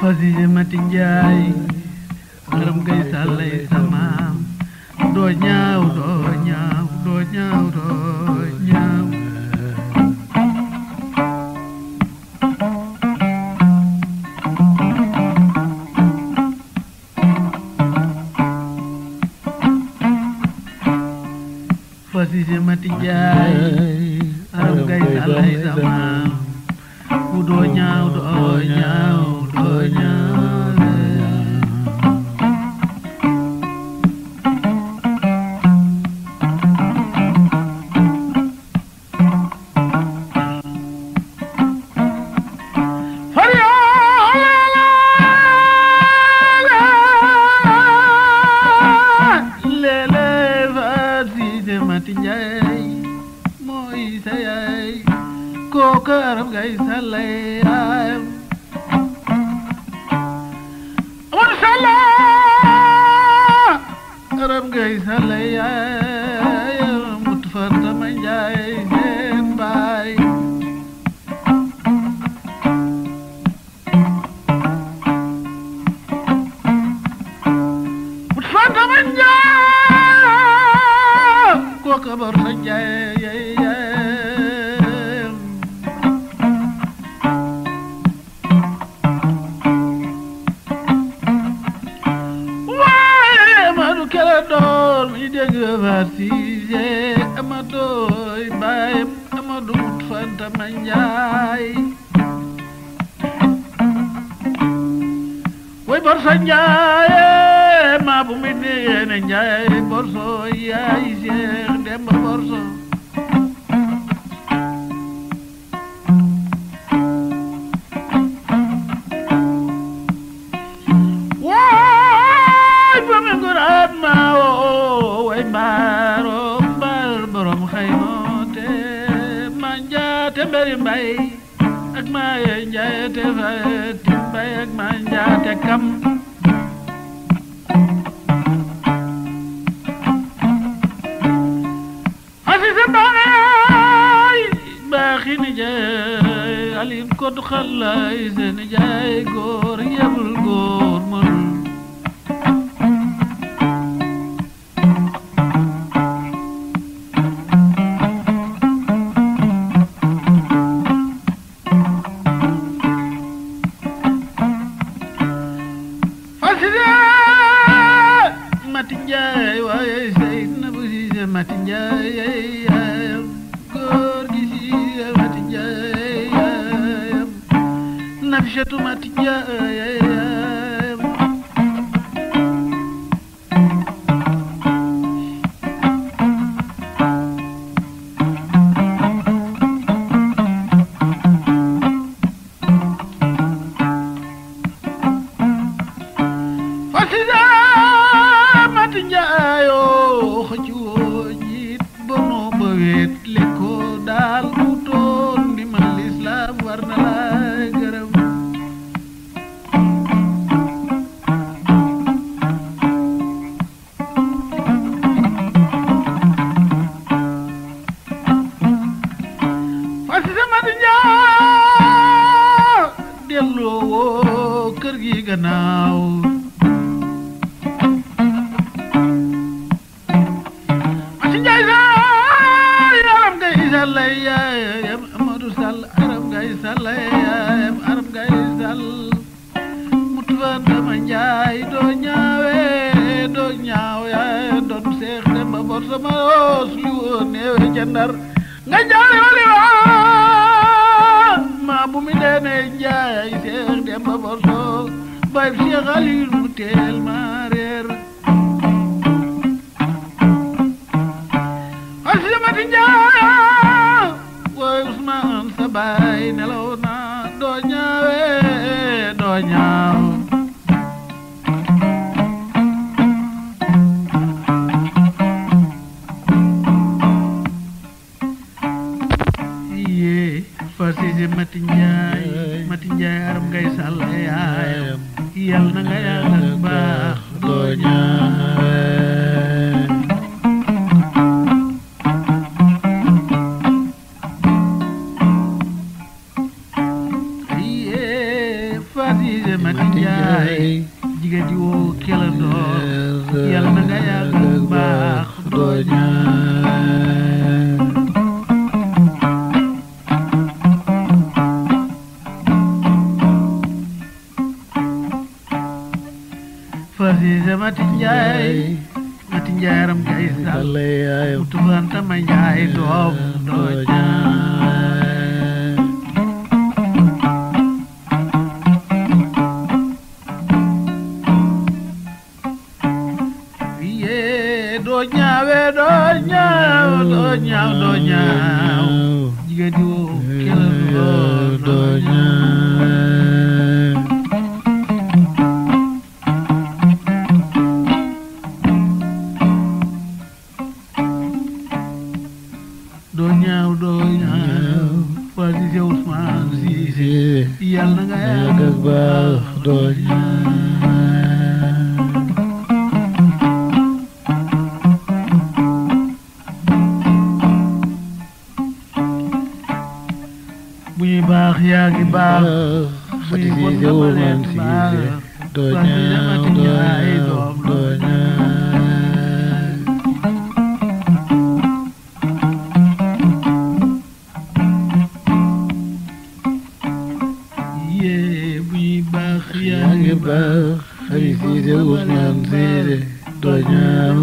Fasije Mati Njaay Aram Gay Sallay samaam doo ñaaw doo ñaaw doo ñaaw doo ñaaw Fasije Mati Njaay Aram Gay Sallay samaam ku doo ñaaw doo ñaaw doo ñaaw Mati Njaay mooy sa yaay kooku Aram Gay Sallay yaayam Amadou Salla Aram Gay Sallay yaayam Mutu Fanta Ma Njaay seen baay Mutu Fanta Ma Njaay kooku Bar Sa Njaay Fasije Amadou baayam Amadou Mutu Fanta Ma Njaay way Bor Sa Njaay ma bu mi neene Njaay Borso yaay Seex Demba Borso waay ba mi nguraat ma way mbaaro mbaar borom xaymoote ma njaate mberi mbay ak maaye njaate fati mbay ak ma njaate kam asise baay baaxi ni jaay alin kodu xallay seen jaay góor yebul góor mol Mati Njaay waaye Seynabu Siise Mati Njaay yaayam góor gi Siise Mati Njaay yaayam Nafisatu Mati Njaay yaayam Mati Njaayo xëccu jiit bono ba wet lekko daal mu toon di man lislaam war na laay gërëm Fasise Mati Njaayo delloo woo kër gi gannaaw Sallay yaayam Amadou Sall Aram Gay Sallay yaayam Aram Gay Sall Mutu Fanta Ma Njaay doo ñaawe doo ñaaw yaay doon Seex Demba Borso ma oos li woon neewe ca Ndar nga jaale wali waan ma bu mi deene Njaay Seex Demba Borso bay Seex Aliyu mu teel ma reer Fasije Mati Njaay woy Usmaan sa baay nelaw na doo ñaawe doo ñaaw yee Fasije Mati Njaay Aram Gay Sallay yaayam yal na nga yàgg ak baax doo ñaawe Fadise Mati Njaay jigéen ji woo kelandoor yàlla na nga yàgg baax doo ñaay Fadise Mati Njaay aram gay sal mutu fanta ma njaay doom doo ñaaw jigéen di woo kelandoor doo ñaaw doo ñaaw Fadise Ousmane Cissé yàlla na nga yàgg ak baax doo ñaaw bu ñuy baax yaa ngi baax bu ñuy bon nga ma leen baax doo ñaaw doo ñaaw yee bu ñuy baax yaa ngi baax Fadise Ousmane Cissé doo ñaaw